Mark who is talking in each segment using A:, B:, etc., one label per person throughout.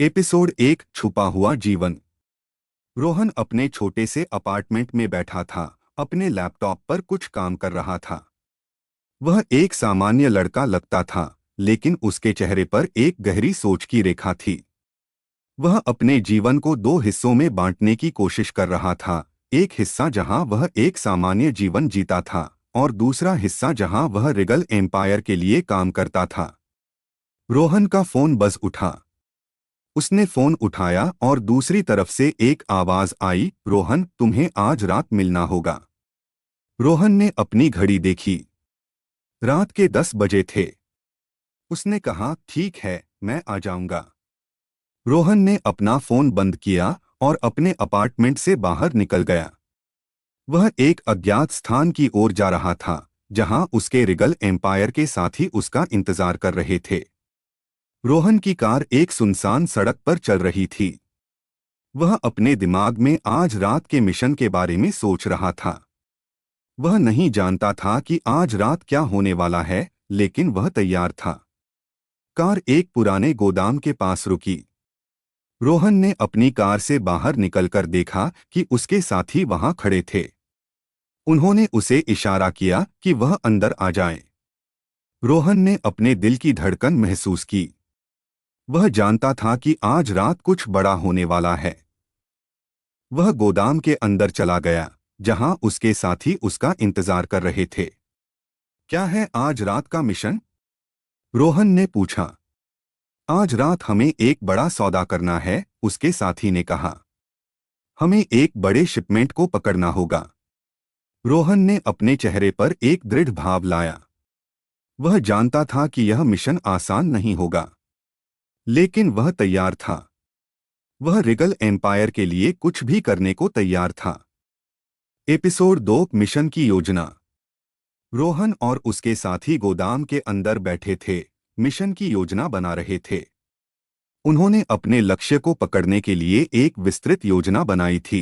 A: Episode 1 छुपा हुआ जीवन। रोहन अपने छोटे से अपार्टमेंट में बैठा था, अपने लैपटॉप पर कुछ काम कर रहा था। वह एक सामान्य लड़का लगता था, लेकिन उसके चेहरे पर एक गहरी सोच की रेखा थी। वह अपने जीवन को दो हिस्सों में बांटने की कोशिश कर रहा था। एक हिस्सा जहां वह एक सामान्य जीवन जीता था और दूसरा हिस्सा जहां वह रिगल एम्पायर के लिए काम करता था। रोहन का फोन बज उठा। उसने फोन उठाया और दूसरी तरफ से एक आवाज आई, रोहन, तुम्हें आज रात मिलना होगा। रोहन ने अपनी घड़ी देखी। रात के 10 बजे थे। उसने कहा, ठीक है, मैं आ जाऊंगा। रोहन ने अपना फोन बंद किया और अपने अपार्टमेंट से बाहर निकल गया। वह एक अज्ञात स्थान की ओर जा रहा था, जहां उसके रिगल एम्पायर के साथी उसका इंतजार कर रहे थे। रोहन की कार एक सुनसान सड़क पर चल रही थी। वह अपने दिमाग में आज रात के मिशन के बारे में सोच रहा था। वह नहीं जानता था कि आज रात क्या होने वाला है, लेकिन वह तैयार था। कार एक पुराने गोदाम के पास रुकी। रोहन ने अपनी कार से बाहर निकलकर देखा कि उसके साथी वहां खड़े थे। उन्होंने उसे इशारा किया कि वह अंदर आ जाए। रोहन ने अपने दिल की धड़कन महसूस की। वह जानता था कि आज रात कुछ बड़ा होने वाला है। वह गोदाम के अंदर चला गया, जहां उसके साथी उसका इंतजार कर रहे थे। क्या है आज रात का मिशन? रोहन ने पूछा। आज रात हमें एक बड़ा सौदा करना है, उसके साथी ने कहा। हमें एक बड़े शिपमेंट को पकड़ना होगा। रोहन ने अपने चेहरे पर एक दृढ़ भाव लाया। वह जानता था कि यह मिशन आसान नहीं होगा, लेकिन वह तैयार था। वह रिगल एम्पायर के लिए कुछ भी करने को तैयार था। एपिसोड 2 मिशन की योजना। रोहन और उसके साथी गोदाम के अंदर बैठे थे, मिशन की योजना बना रहे थे। उन्होंने अपने लक्ष्य को पकड़ने के लिए एक विस्तृत योजना बनाई थी।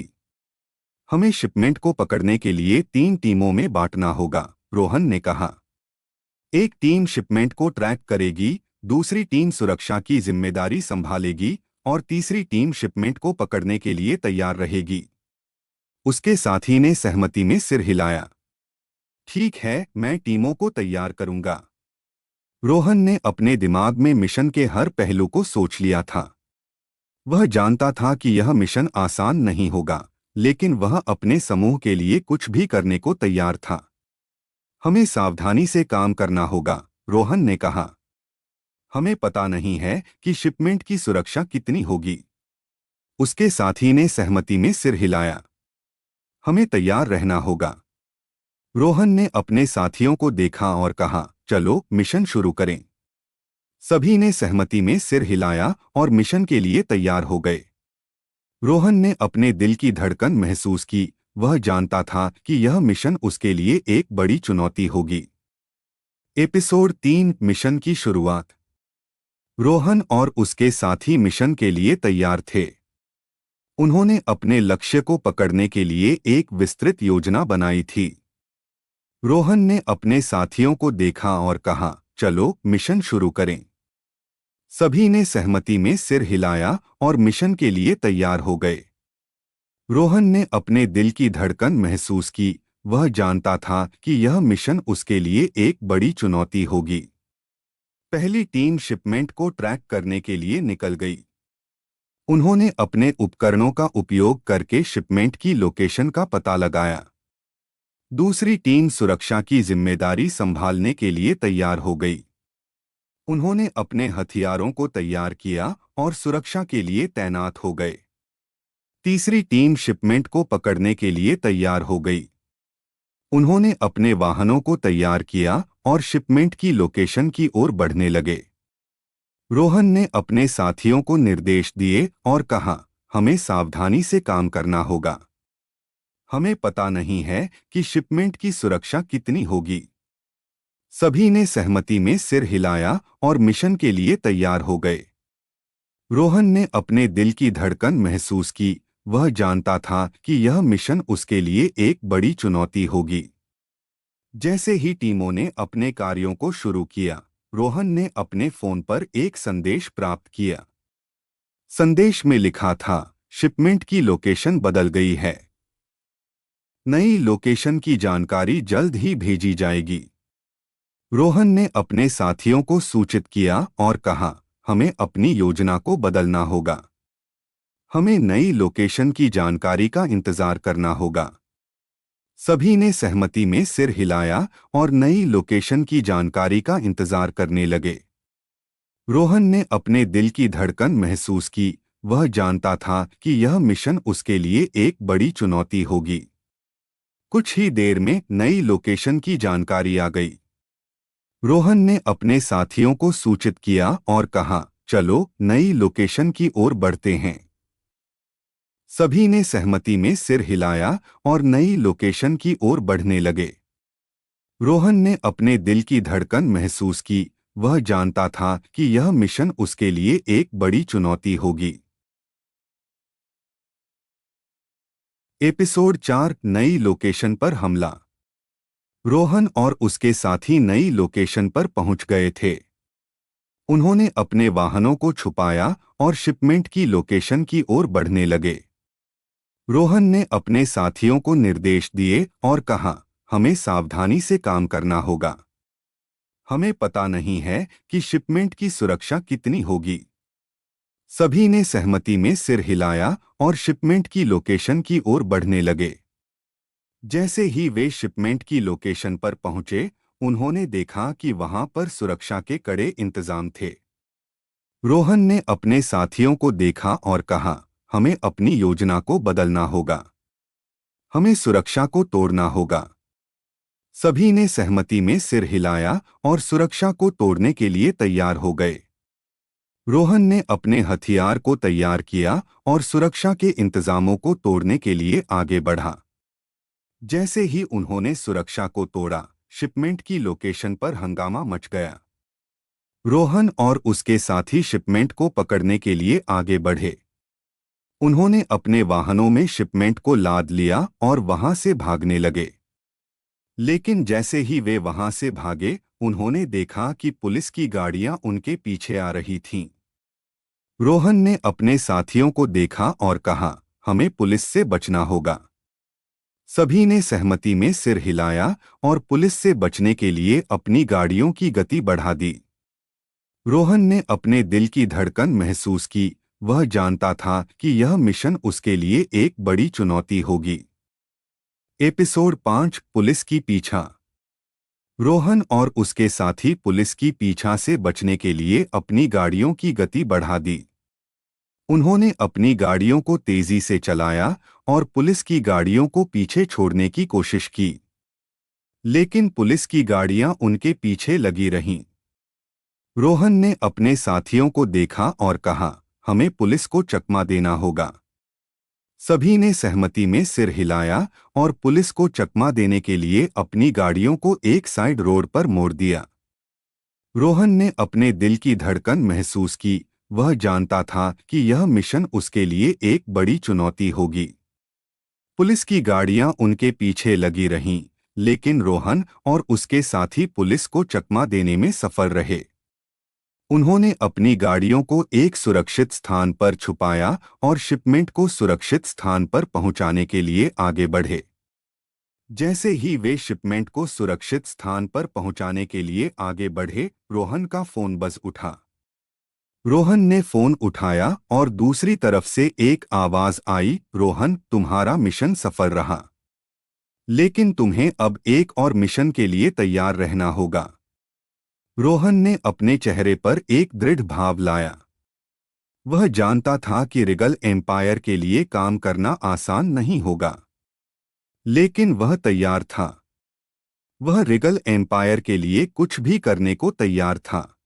A: हमें शिपमेंट को पकड़ने के लिए 3 टीमों में बांटना होगा, रोहन ने कहा। एक टीम शिपमेंट को ट्रैक करेगी, दूसरी टीम सुरक्षा की जिम्मेदारी संभालेगी और तीसरी टीम शिपमेंट को पकड़ने के लिए तैयार रहेगी। उसके साथी ने सहमति में सिर हिलाया। ठीक है, मैं टीमों को तैयार करूंगा। रोहन ने अपने दिमाग में मिशन के हर पहलू को सोच लिया था। वह जानता था कि यह मिशन आसान नहीं होगा, लेकिन वह अपने समूह के लिए कुछ भी करने को तैयार था। हमें सावधानी से काम करना होगा, रोहन ने कहा। हमें पता नहीं है कि शिपमेंट की सुरक्षा कितनी होगी। उसके साथी ने सहमति में सिर हिलाया। हमें तैयार रहना होगा। रोहन ने अपने साथियों को देखा और कहा, चलो मिशन शुरू करें। सभी ने सहमति में सिर हिलाया और मिशन के लिए तैयार हो गए। रोहन ने अपने दिल की धड़कन महसूस की। वह जानता था कि यह मिशन उसके लिए एक बड़ी चुनौती होगी। एपिसोड 3 मिशन की शुरुआत। रोहन और उसके साथी मिशन के लिए तैयार थे। उन्होंने अपने लक्ष्य को पकड़ने के लिए एक विस्तृत योजना बनाई थी। रोहन ने अपने साथियों को देखा और कहा, चलो मिशन शुरू करें। सभी ने सहमति में सिर हिलाया और मिशन के लिए तैयार हो गए। रोहन ने अपने दिल की धड़कन महसूस की। वह जानता था कि यह मिशन उसके लिए एक बड़ी चुनौती होगी। पहली टीम शिपमेंट को ट्रैक करने के लिए निकल गई। उन्होंने अपने उपकरणों का उपयोग करके शिपमेंट की लोकेशन का पता लगाया। दूसरी टीम सुरक्षा की जिम्मेदारी संभालने के लिए तैयार हो गई। उन्होंने अपने हथियारों को तैयार किया और सुरक्षा के लिए तैनात हो गए। तीसरी टीम शिपमेंट को पकड़ने के लिए तैयार हो गई। उन्होंने अपने वाहनों को तैयार किया और शिपमेंट की लोकेशन की ओर बढ़ने लगे। रोहन ने अपने साथियों को निर्देश दिए और कहा, हमें सावधानी से काम करना होगा। हमें पता नहीं है कि शिपमेंट की सुरक्षा कितनी होगी। सभी ने सहमति में सिर हिलाया और मिशन के लिए तैयार हो गए। रोहन ने अपने दिल की धड़कन महसूस की। वह जानता था कि यह मिशन उसके लिए एक बड़ी चुनौती होगी। जैसे ही टीमों ने अपने कार्यों को शुरू किया, रोहन ने अपने फोन पर एक संदेश प्राप्त किया। संदेश में लिखा था, शिपमेंट की लोकेशन बदल गई है। नई लोकेशन की जानकारी जल्द ही भेजी जाएगी। रोहन ने अपने साथियों को सूचित किया और कहा, हमें अपनी योजना को बदलना होगा। हमें नई लोकेशन की जानकारी का इंतजार करना होगा। सभी ने सहमति में सिर हिलाया और नई लोकेशन की जानकारी का इंतजार करने लगे। रोहन ने अपने दिल की धड़कन महसूस की। वह जानता था कि यह मिशन उसके लिए एक बड़ी चुनौती होगी। कुछ ही देर में नई लोकेशन की जानकारी आ गई। रोहन ने अपने साथियों को सूचित किया और कहा, चलो नई लोकेशन की ओर बढ़ते हैं। सभी ने सहमति में सिर हिलाया और नई लोकेशन की ओर बढ़ने लगे। रोहन ने अपने दिल की धड़कन महसूस की। वह जानता था कि यह मिशन उसके लिए एक बड़ी चुनौती होगी। एपिसोड 4, नई लोकेशन पर हमला। रोहन और उसके साथी नई लोकेशन पर पहुंच गए थे। उन्होंने अपने वाहनों को छुपाया और शिपमेंट की लोकेशन की ओर बढ़ने लगे। रोहन ने अपने साथियों को निर्देश दिए और कहा, हमें सावधानी से काम करना होगा। हमें पता नहीं है कि शिपमेंट की सुरक्षा कितनी होगी। सभी ने सहमति में सिर हिलाया और शिपमेंट की लोकेशन की ओर बढ़ने लगे। जैसे ही वे शिपमेंट की लोकेशन पर पहुंचे, उन्होंने देखा कि वहां पर सुरक्षा के कड़े इंतजाम थे। रोहन ने अपने साथियों को देखा और कहा, हमें अपनी योजना को बदलना होगा। हमें सुरक्षा को तोड़ना होगा। सभी ने सहमति में सिर हिलाया और सुरक्षा को तोड़ने के लिए तैयार हो गए। रोहन ने अपने हथियार को तैयार किया और सुरक्षा के इंतजामों को तोड़ने के लिए आगे बढ़ा। जैसे ही उन्होंने सुरक्षा को तोड़ा, शिपमेंट की लोकेशन पर हंगामा मच गया। रोहन और उसके साथी शिपमेंट को पकड़ने के लिए आगे बढ़े। उन्होंने अपने वाहनों में शिपमेंट को लाद लिया और वहां से भागने लगे। लेकिन जैसे ही वे वहां से भागे, उन्होंने देखा कि पुलिस की गाड़ियां उनके पीछे आ रही थीं। रोहन ने अपने साथियों को देखा और कहा, हमें पुलिस से बचना होगा। सभी ने सहमति में सिर हिलाया और पुलिस से बचने के लिए अपनी गाड़ियों की गति बढ़ा दी। रोहन ने अपने दिल की धड़कन महसूस की। वह जानता था कि यह मिशन उसके लिए एक बड़ी चुनौती होगी। एपिसोड 5, पुलिस की पीछा। रोहन और उसके साथी पुलिस की पीछा से बचने के लिए अपनी गाड़ियों की गति बढ़ा दी। उन्होंने अपनी गाड़ियों को तेजी से चलाया और पुलिस की गाड़ियों को पीछे छोड़ने की कोशिश की। लेकिन पुलिस की गाड़ियां उनके पीछे लगी रहीं। रोहन ने अपने साथियों को देखा और कहा, हमें पुलिस को चकमा देना होगा। सभी ने सहमति में सिर हिलाया और पुलिस को चकमा देने के लिए अपनी गाड़ियों को एक साइड रोड पर मोड़ दिया। रोहन ने अपने दिल की धड़कन महसूस की। वह जानता था कि यह मिशन उसके लिए एक बड़ी चुनौती होगी। पुलिस की गाड़ियां उनके पीछे लगी रहीं, लेकिन रोहन और उसके साथी पुलिस को चकमा देने में सफल रहे। उन्होंने अपनी गाड़ियों को एक सुरक्षित स्थान पर छुपाया और शिपमेंट को सुरक्षित स्थान पर पहुंचाने के लिए आगे बढ़े। जैसे ही वे शिपमेंट को सुरक्षित स्थान पर पहुंचाने के लिए आगे बढ़े, रोहन का फोन बज उठा। रोहन ने फोन उठाया और दूसरी तरफ से एक आवाज आई, रोहन, तुम्हारा मिशन सफल रहा। लेकिन तुम्हें अब एक और मिशन के लिए तैयार रहना होगा। रोहन ने अपने चेहरे पर एक दृढ़ भाव लाया। वह जानता था कि रिगल एम्पायर के लिए काम करना आसान नहीं होगा, लेकिन वह तैयार था। वह रिगल एम्पायर के लिए कुछ भी करने को तैयार था।